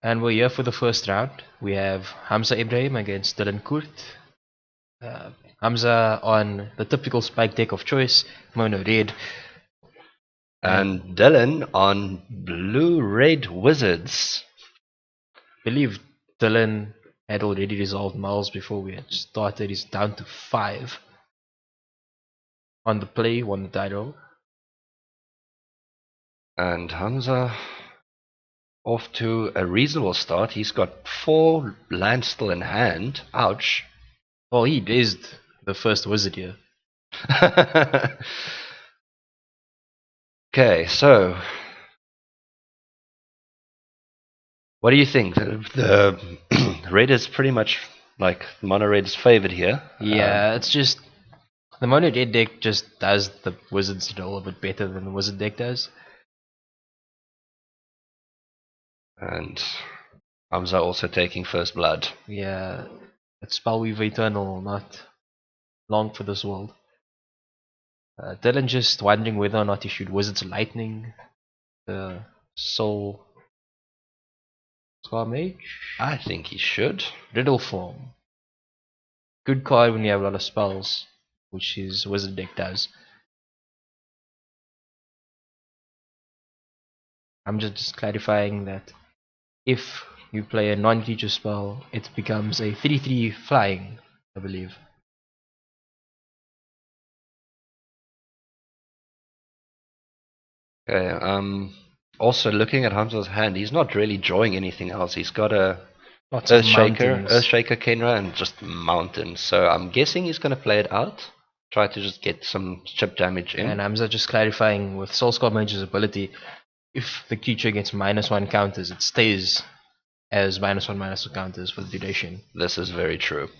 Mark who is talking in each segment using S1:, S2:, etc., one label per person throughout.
S1: And we're here for the first round. We have Hamza Ebrahim against Coert. Hamza on the typical spike deck of choice, mono red.
S2: And Dylan on blue-red wizards.
S1: I believe Dylan had already resolved Miles before we had started. He's down to 5 on the play, won the title.
S2: And Hamza off to a reasonable start. He's got 4 lands still in hand. Ouch.
S1: Well, he raised the first wizard here.
S2: Okay, so what do you think? The red is pretty much like mono red's favorite here.
S1: Yeah, it's just the mono red deck just does the wizard's role a bit better than the wizard deck does.
S2: And Hamza also taking first blood.
S1: Yeah, it's Spellweaver Eternal, not long for this world. Dylan just wondering whether or not he should Wizard's Lightning, the Soul Scar Mage.
S2: I think he should.
S1: Riddle Form. Good card when you have a lot of spells, which his Wizard deck does. I'm just clarifying that if you play a non-creature spell, it becomes a 3/3 flying, I believe.
S2: Okay, also looking at Hamza's hand, he's not really drawing anything else. He's got a
S1: Lots of
S2: Earthshaker,
S1: mountains.
S2: Earthshaker Kenra, and just mountains. So I'm guessing he's going to play it out. Try to just get some chip damage in.
S1: And Hamza just clarifying with Soul Scar Mage's ability, if the creature gets -1 counters, it stays as -1/-1 counters for the duration.
S2: This is very true.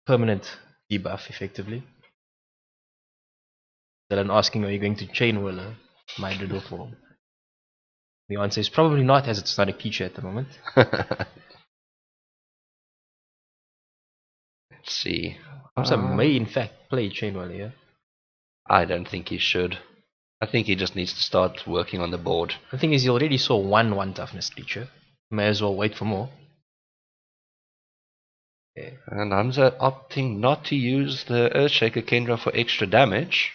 S1: Permanent debuff, effectively. Dylan asking, are you going to Chain Whirler my Riddle Form? The answer is probably not, as it's not a creature at the moment.
S2: Let's see.
S1: Hamza may in fact play Chain Whirler here.
S2: I don't think he should. I think he just needs to start working on the board.
S1: The thing is, he already saw 1/1 toughness creature. May as well wait for more. Okay.
S2: And Hamza opting not to use the Earthshaker Kendra for extra damage.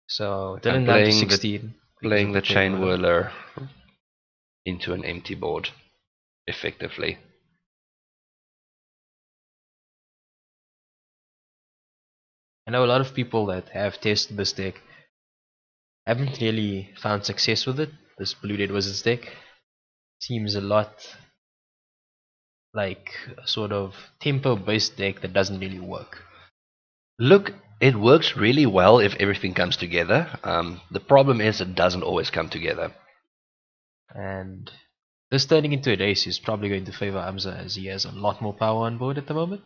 S1: So Dylan down to 16.
S2: Playing the Chain Whirler into an empty board, effectively.
S1: I know a lot of people that have tested this deck haven't really found success with it. This Blue Red Wizards deck seems a lot like a sort of tempo based deck that doesn't really work.
S2: Look, it works really well if everything comes together. The problem is it doesn't always come together.
S1: And this turning into a race is probably going to favor Hamza, as he has a lot more power on board at the moment.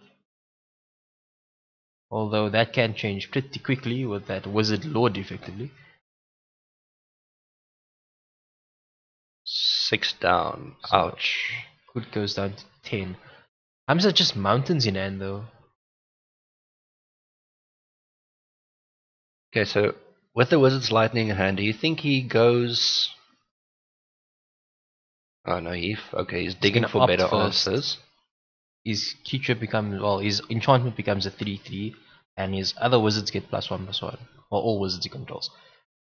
S1: Although that can change pretty quickly with that Wizard Lord effectively.
S2: 6 down. So ouch.
S1: Good goes down to 10. Hamza just mountains in hand though.
S2: Okay, so with the Wizard's Lightning in hand, do you think he goes... Oh no, he's digging for better answers.
S1: His creature becomes, well, his enchantment becomes a 3/3, and his other wizards get +1/+1. Or all wizards he controls.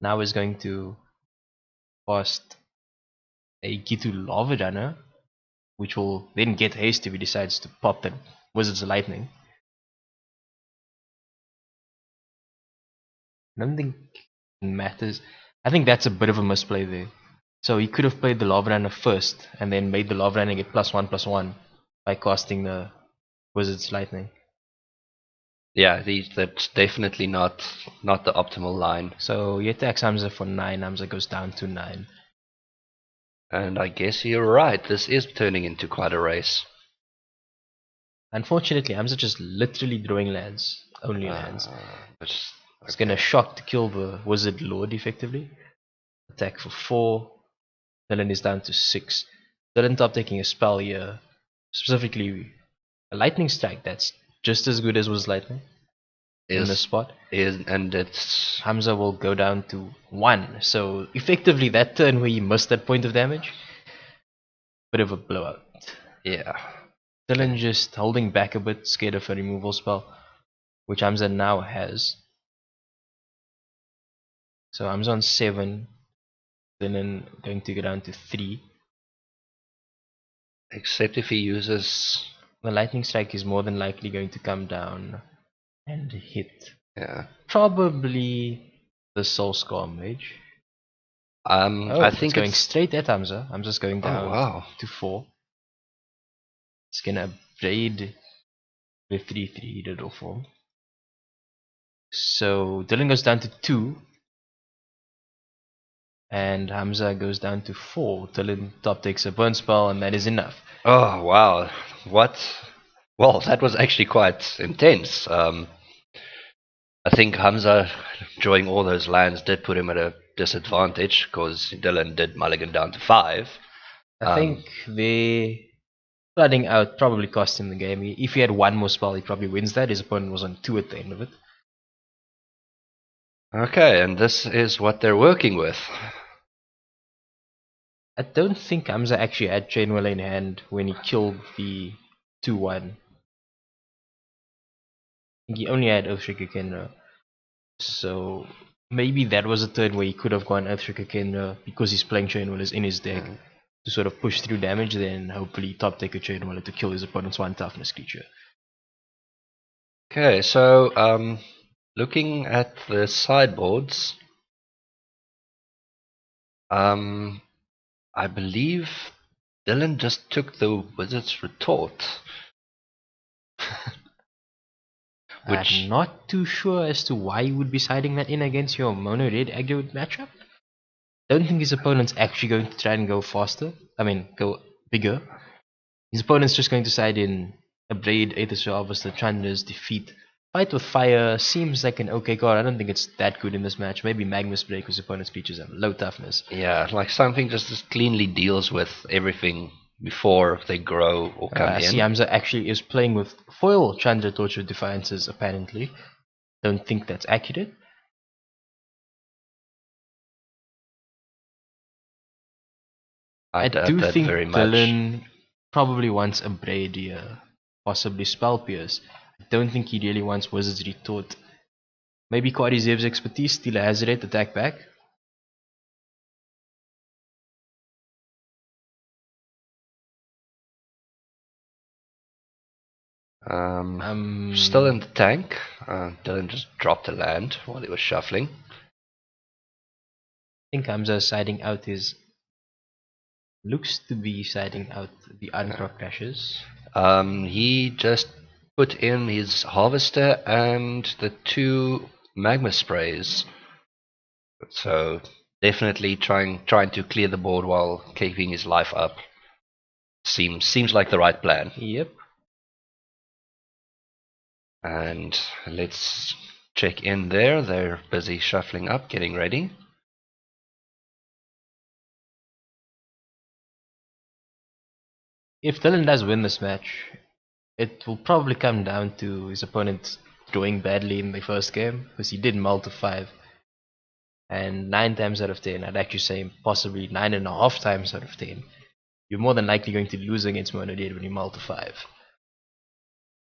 S1: Now he's going to cast a Gitu Lava Runner, which will then get haste if he decides to pop the Wizard's Lightning. I don't think it matters. I think that's a bit of a misplay there. So he could have played the Lava Runner first, and then made the Lava Runner get +1/+1 by casting the Wizard's Lightning.
S2: Yeah, that's definitely not the optimal line.
S1: So he attacks Hamza for 9, Hamza goes down to 9.
S2: And I guess you're right, this is turning into quite a race.
S1: Unfortunately, Hamza just literally drawing lands, only lands.
S2: Okay.
S1: It's gonna shock to kill the Wizard Lord effectively. Attack for 4. Dylan is down to 6. Dylan top taking a spell here, specifically a Lightning Strike that's just as good as Wizard Lightning. in the spot.
S2: And it's
S1: Hamza will go down to 1. So effectively that turn where he missed that point of damage, bit of a blowout.
S2: yeah.
S1: Dylan just holding back a bit, scared of a removal spell, which Hamza now has. So Hamza on 7, Dylan going to go down to 3.
S2: Except if he uses
S1: The lightning strike is more than likely going to come down and hit.
S2: yeah.
S1: Probably the Soul Scar Mage. Oh,
S2: I
S1: it's
S2: think
S1: going
S2: it's
S1: straight at Hamza. Hamza's going
S2: oh
S1: down
S2: wow.
S1: to 4. It's gonna upgrade the 3/3 digital form. So Dylan goes down to 2. And Hamza goes down to 4. Dylan top takes a burn spell, and that is enough.
S2: Oh wow. What? Well, that was actually quite intense. I think Hamza drawing all those lands did put him at a disadvantage because Dylan did mulligan down to 5.
S1: I think the flooding out probably cost him the game. If he had one more spell, he probably wins that. His opponent was on 2 at the end of it.
S2: Okay, and this is what they're working with.
S1: I don't think Hamza actually had Chainwheel in hand when he killed the 2/1. He only had Earthshaker Kenra. So maybe that was a turn where he could have gone Earthshaker Kenra because he's playing Chainwheelers in his deck to sort of push through damage, then hopefully top take a Chainwheeler to kill his opponent's 1 toughness creature.
S2: Okay, so looking at the sideboards, I believe Dylan just took the Wizard's Retort.
S1: I'm not too sure as to why you would be siding that in against your mono red aggro matchup. Don't think his opponent's actually going to try and go faster. Go bigger. His opponent's just going to side in a Braid, Aether Harvester, Chandra's Defeat. Fight with Fire seems like an okay card. I don't think it's that good in this match. Maybe Magnus Break because opponent's creatures have low toughness.
S2: Yeah, like something just cleanly deals with everything before they grow or come in.
S1: See, Hamza actually is playing with foil Chandra Torture Defiances apparently. Don't think that's accurate. I do think
S2: very
S1: Dylan probably wants a Braid here, possibly Spell Pierce. I don't think he really wants Wizard's Retort. Maybe Quadrizev's Expertise, steal a Hazoret, attack back.
S2: Still in the tank. Dylan just dropped a land while he was shuffling.
S1: I think Hamza is siding out his... looks to be siding out the Uncroc Crashes.
S2: He just put in his Harvester and the 2 Magma Sprays. So definitely trying to clear the board while keeping his life up. Seems like the right plan.
S1: Yep.
S2: And let's check in there. They're busy shuffling up, getting ready.
S1: If Dylan does win this match, it will probably come down to his opponent drawing badly in the first game, because he did mull to 5. And 9 times out of 10, I'd actually say possibly 9.5 times out of 10, you're more than likely going to lose against Mono Dead when you mull to 5.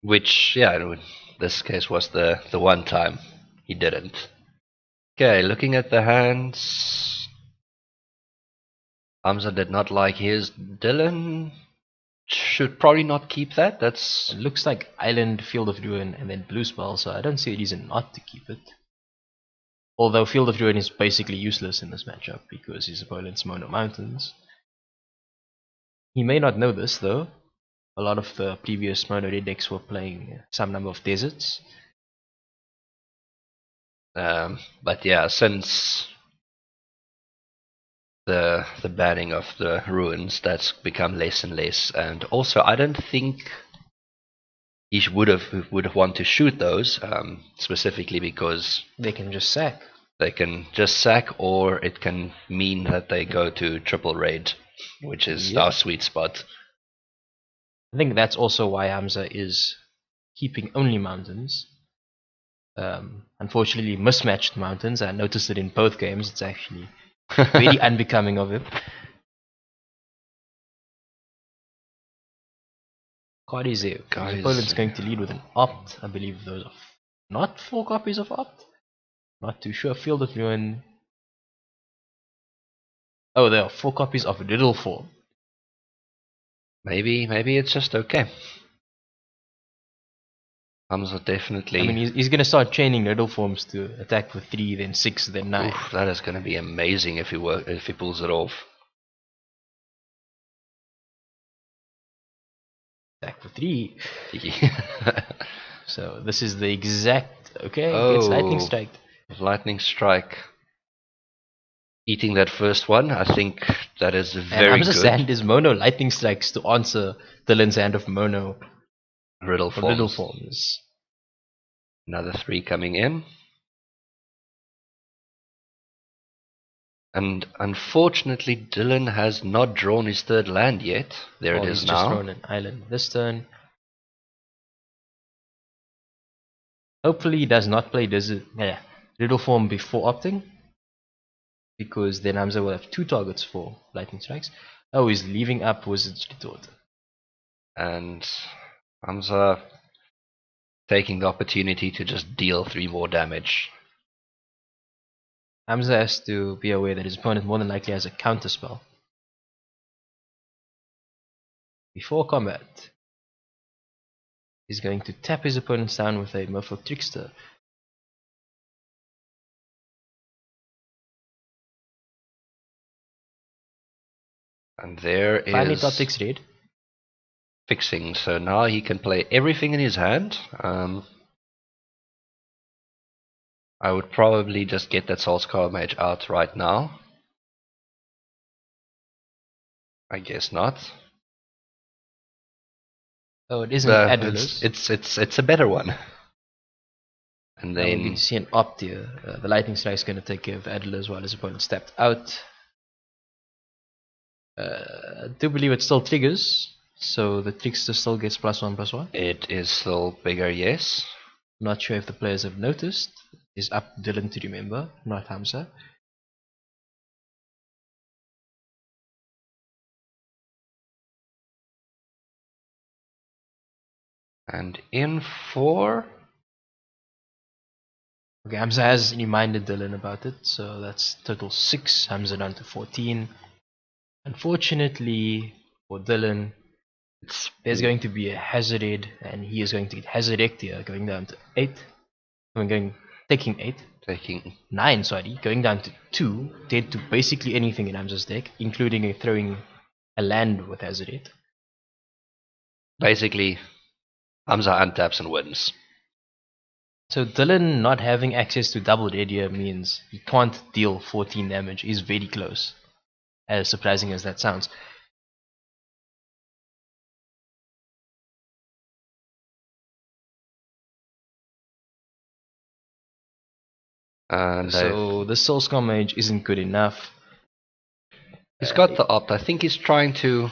S2: Which, yeah, in this case was the one time he didn't. Okay, looking at the hands, Hamza did not like his. Dylan should probably not keep that. It
S1: looks like Island, Field of Ruin, and then Blue Spell, so I don't see a reason not to keep it. Although Field of Ruin is basically useless in this matchup because his opponent's Mono Mountains. He may not know this though. A lot of the previous Mono Red decks were playing some number of deserts.
S2: But yeah, since the banning of the ruins, that's become less and less. And also, I don't think he would have wanted to shoot those, specifically because
S1: they can just sack.
S2: They can just sack, or it can mean that they go to triple raid, which is our sweet spot.
S1: I think that's also why Hamza is keeping only mountains. Unfortunately, mismatched mountains. I noticed it in both games. It's actually very unbecoming of him. Card is there. His opponent's going to lead with an opt. I believe those are not 4 copies of opt. Not too sure. Field of Ruin. Oh, there are 4 copies of Riddle Form.
S2: Maybe it's just okay. Hamza definitely.
S1: I mean, he's going to start chaining Riddle Forms to attack for 3, then 6, then 9.
S2: Oof, that is going to be amazing if he pulls it off.
S1: Attack for 3. So this is the exact. Okay, it's Lightning Strike.
S2: Lightning Strike. Eating that first one, I think that is very good.
S1: Hamza's hand is mono Lightning Strikes to answer Dylan's hand of mono
S2: Riddle
S1: Riddle Forms.
S2: Another 3 coming in. And unfortunately, Dylan has not drawn his 3rd land yet. There it is
S1: he's
S2: now.
S1: Just drawn an island this turn. Hopefully he does not play Riddle Form before opting, because then Hamza will have 2 targets for Lightning Strikes. Oh, he's leaving up Wizard's Retort.
S2: And Hamza taking the opportunity to just deal 3 more damage.
S1: Hamza has to be aware that his opponent more than likely has a counterspell. Before combat, he's going to tap his opponent down with a Merfolk Trickster.
S2: And there
S1: Finally
S2: is
S1: top 6 red.
S2: Fixing, so now he can play everything in his hand. I would probably just get that Soulscar Mage out right now. I guess not.
S1: Oh, it isn't Adulus.
S2: It's a better one. And then
S1: we're going to see an opt here. The Lightning Strike is going to take care of Adulus while his opponent stepped out. I do believe it still triggers, so the Trickster still gets +1/+1.
S2: It is still bigger, yes.
S1: Not sure if the players have noticed. It's up to Dylan to remember, not Hamza.
S2: And in 4.
S1: Okay, Hamza has reminded Dylan about it, so that's total 6. Hamza down to 14. Unfortunately for Dylan, there's going to be a Hazoret, and he is going to get Hazoret here, going down to 8. Taking 8.
S2: Taking
S1: 9, sorry, going down to 2, dead to basically anything in Hamza's deck, including throwing a land with Hazoret.
S2: Basically, Hamza untaps and wins.
S1: So Dylan not having access to double red here means he can't deal 14 damage. He's very close, as surprising as that sounds.
S2: And
S1: so the Soulscar Mage isn't good enough.
S2: He's got the opt. I think he's trying to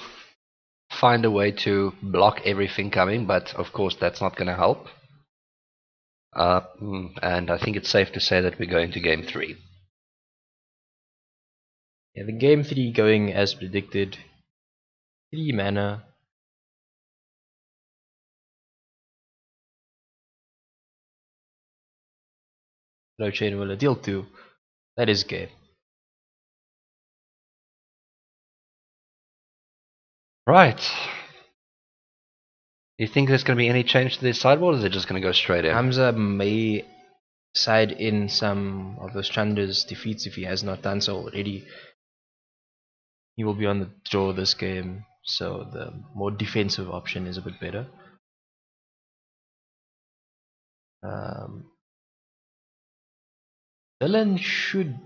S2: find a way to block everything coming, but of course that's not going to help. And I think it's safe to say that we're going to game 3.
S1: Yeah, the game 3 going as predicted. 3 mana. No chain will deal 2. That is game.
S2: Right. You think there's going to be any change to this sideboard, or is it just going to go straight in?
S1: Hamza may side in some of those Chandra's defeats if he has not done so already. He will be on the draw this game, so the more defensive option is a bit better. Dylan should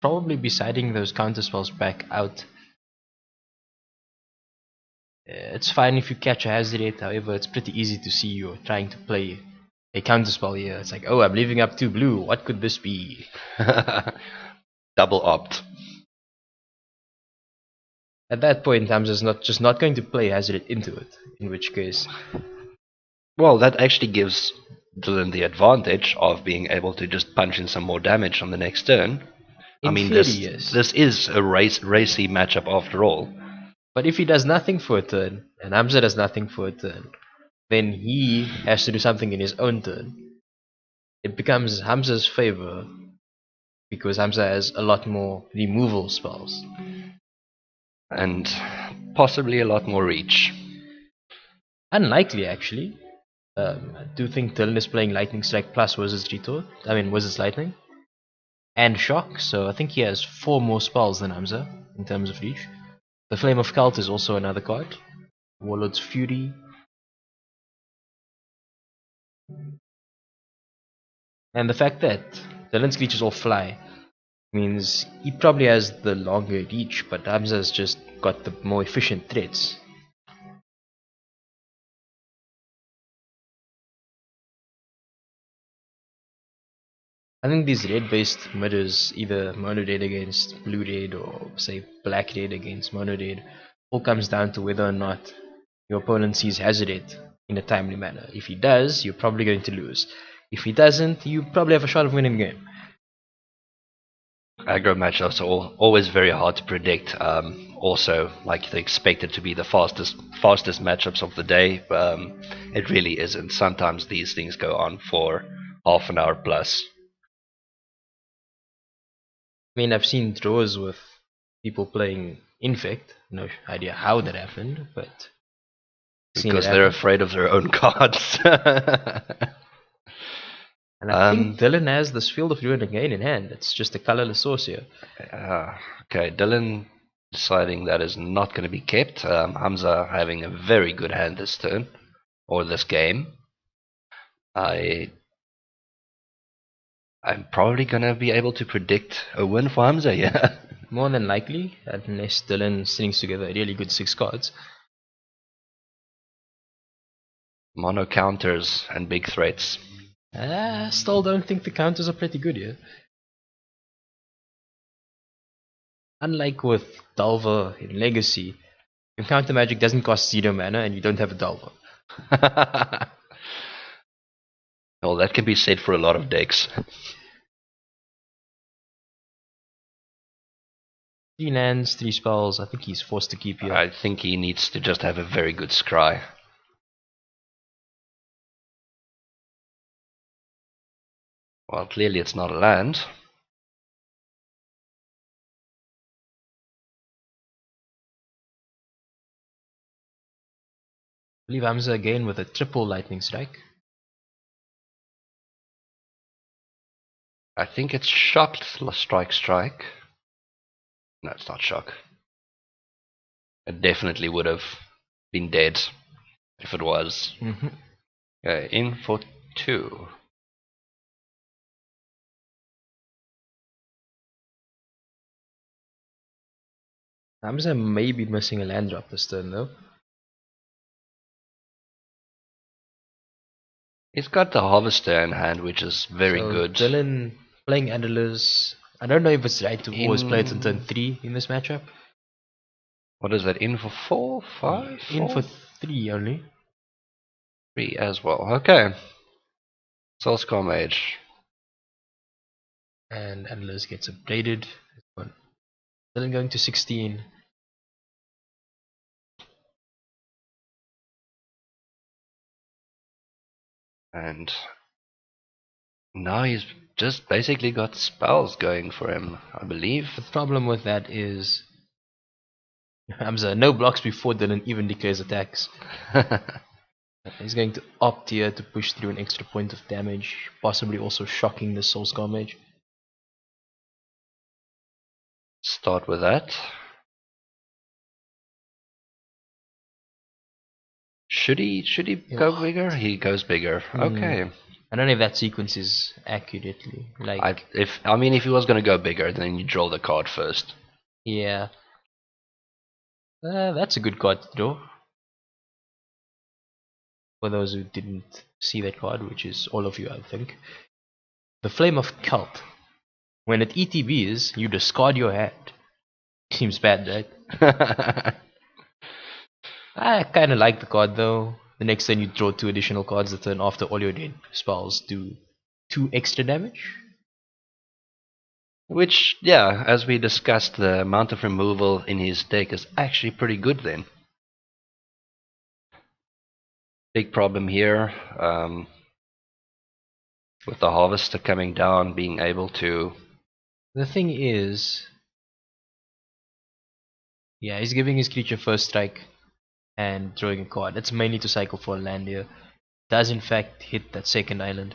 S1: probably be siding those counterspells back out. It's fine if you catch a Hazoret, however it's pretty easy to see you're trying to play a counterspell here. It's like, oh, I'm leaving up 2 blue, what could this be?
S2: Double opt.
S1: At that point, Hamza's not going to play Hazoret into it, in which case...
S2: Well, that actually gives Dylan the advantage of being able to just punch in some more damage on the next turn. I
S1: In
S2: mean,
S1: theory, yes.
S2: this is a racy matchup after all.
S1: But if he does nothing for a turn, and Hamza does nothing for a turn, then he has to do something in his own turn. It becomes Hamza's favor because Hamza has a lot more removal spells.
S2: And possibly a lot more reach.
S1: Unlikely, actually. I do think Dylan is playing Lightning Strike plus Wizard's Retort. I mean, Wizard's Lightning. And Shock, so I think he has 4 more spells than Hamza in terms of reach. The Flame of Cult is also another card. Warlord's Fury. And the fact that Dylan's leeches all fly means he probably has the longer reach, but Hamza's just got the more efficient threats. I think these red-based mirrors, either mono red against blue red or say black red against mono red, all comes down to whether or not your opponent sees Hazoret in a timely manner. If he does, you're probably going to lose. If he doesn't, you probably have a shot of winning the game.
S2: Aggro matchups are always very hard to predict. Also, like they expect it to be the fastest matchups of the day. It really isn't. Sometimes these things go on for half an hour plus.
S1: I mean, I've seen draws with people playing Infect. No idea how that happened, but
S2: because they're afraid of their own cards.
S1: And I think Dylan has this Field of Ruin again in hand. It's just a colorless source here.
S2: Okay, Dylan deciding that is not going to be kept. Hamza having a very good hand this turn, or this game. I'm probably going to be able to predict a win for Hamza, yeah.
S1: More than likely, unless Dylan strings together a really good 6 cards.
S2: Mono counters and big threats.
S1: I still don't think the counters are pretty good here. Unlike with Delver in Legacy, your counter magic doesn't cost 0 mana and you don't have a Delver.
S2: Well, that can be said for a lot of decks.
S1: 3 lands, 3 spells. I think he's forced to keep here.
S2: I think he needs to just have a very good scry. Well, clearly it's not a land.
S1: I believe Hamza again with a triple lightning strike.
S2: I think it's shocked strike. No, it's not shock. It definitely would have been dead if it was. Okay, in for 2.
S1: Hamza may be missing a land drop this turn though.
S2: He's got the Harvester in hand, which is very good.
S1: Dylan playing Antlers. I don't know if it's right to always play it on turn 3 in this matchup.
S2: What is that, in for 4? 5?
S1: In for 3 only.
S2: 3 as well, okay. Soulscar Mage.
S1: And Antlers gets upgraded. Dylan going to 16.
S2: And now he's just basically got spells going for him, I believe.
S1: The problem with that is Hamza, no blocks before Dylan even declares attacks. He's going to opt here to push through an extra point of damage, possibly also shocking the Soulscar Mage.
S2: Start with that. Should he go bigger? He goes bigger. Okay.
S1: I don't know if that sequence is accurately like.
S2: If he was gonna go bigger, then you draw the card first.
S1: Yeah. That's a good card to draw. For those who didn't see that card, which is all of you, I think. The Flame of Cult. When it ETBs, you discard your hand. Seems bad, right? I kinda like the card though. The next turn you draw 2 additional cards. The turn after all your dead spells do 2 extra damage.
S2: Which, yeah, as we discussed, the amount of removal in his deck is actually pretty good then. Big problem here with the Harvester coming down, being able to...
S1: The thing is, yeah, he's giving his creature first strike and drawing a card. That's mainly to cycle for a land here. Does in fact hit that second island,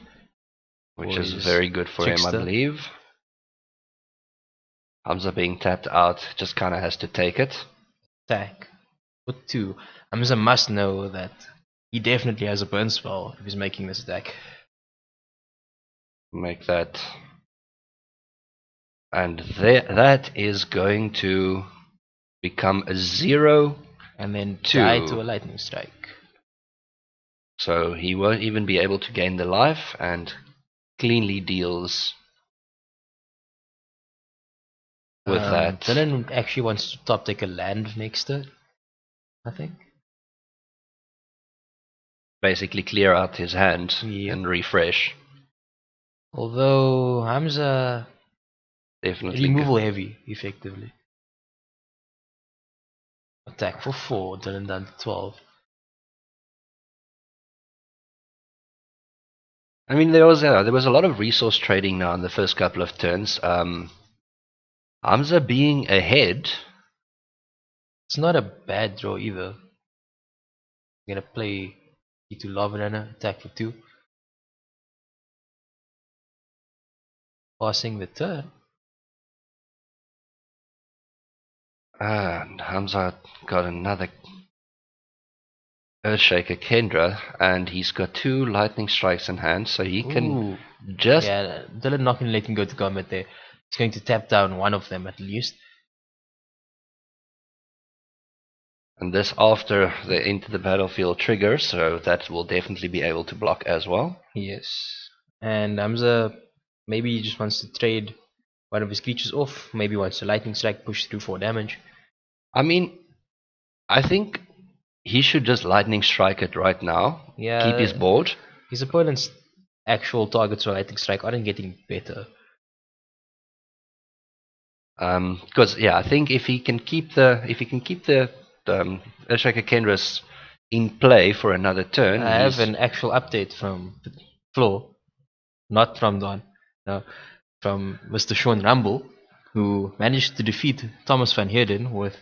S2: which is very good for him, I
S1: trickster.
S2: believe. Hamza being tapped out just kind of has to take it.
S1: Attack. Put 2. Hamza must know that he definitely has a burn spell if he's making this attack.
S2: Make that. And that is going to become a 0.
S1: And then
S2: 2.
S1: die to a lightning strike.
S2: So he won't even be able to gain the life and cleanly deals with that.
S1: Dylan actually wants to top take a land next turn, I think.
S2: Basically clear out his hand and refresh.
S1: Although Hamza
S2: definitely
S1: removal heavy, effectively. Attack for 4, Dylan down to 12.
S2: I mean, there was a lot of resource trading now in the first couple of turns. Hamza being ahead.
S1: It's not a bad draw either. I'm gonna play E2 Lava Runner, attack for 2. Passing the turn.
S2: And Hamza got another Earthshaker Kendra, and he's got 2 lightning strikes in hand, so he can just...
S1: Yeah, Dylan not gonna let him go to combat there. He's going to tap down one of them at least.
S2: And this after the Into the Battlefield trigger, so that will definitely be able to block as well.
S1: Yes. And Hamza, maybe he just wants to trade one of his creatures off. Maybe wants a lightning strike, push through 4 damage.
S2: I mean, I think he should just lightning strike it right now.
S1: Yeah.
S2: Keep his board.
S1: His opponent's actual targets for lightning strike aren't getting better.
S2: Because yeah, I think if he can keep the Earthshaker Kendras in play for another turn.
S1: I have an actual update from the floor, not from Don, no, from Mr. Sean Rumble, who managed to defeat Thomas van Heerden with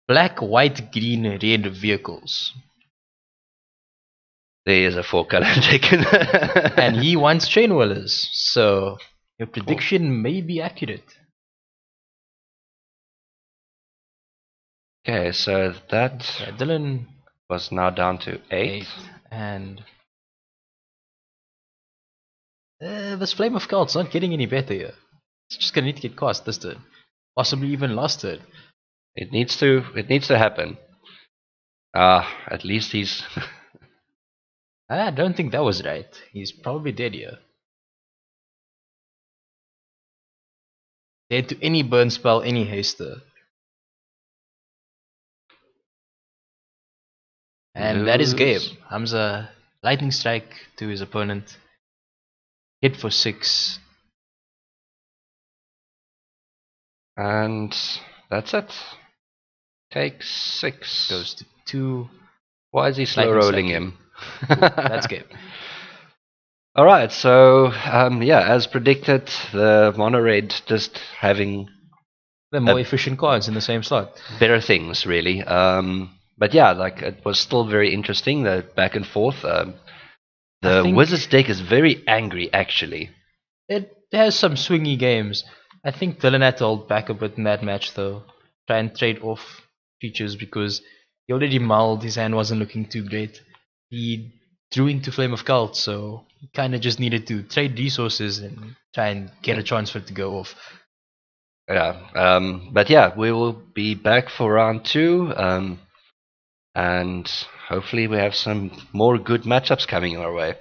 S1: black, white, green, red vehicles.
S2: There is a 4-color taken.
S1: And he wants Chain Whirlers, so your prediction may be accurate.
S2: Okay, so that
S1: Dylan
S2: was now down to 8.
S1: And this Flame of Cult's not getting any better here. It's just gonna need to get cast this turn. Possibly even last turn.
S2: It needs to happen. At least he's
S1: I don't think that was right. He's probably dead here. Dead to any burn spell, any haster. And that is game. Hamza lightning strike to his opponent. Hit for 6.
S2: And that's it. Takes 6.
S1: Goes to 2.
S2: Why is he slow rolling him?
S1: That's game.
S2: Alright, so yeah, as predicted, the mono red just having
S1: the more efficient cards in the same slot.
S2: Better things, really. But yeah, like it was still very interesting, the back and forth. The Wizards deck is very angry, actually.
S1: It has some swingy games. I think Dylan had to hold back a bit in that match, though. Try and trade off features because he already mulled, his hand wasn't looking too great. He drew into Flame of Cult, so he kind of just needed to trade resources and try and get a chance for it to go off.
S2: Yeah, but yeah, we will be back for round 2. And hopefully we have some more good matchups coming our way.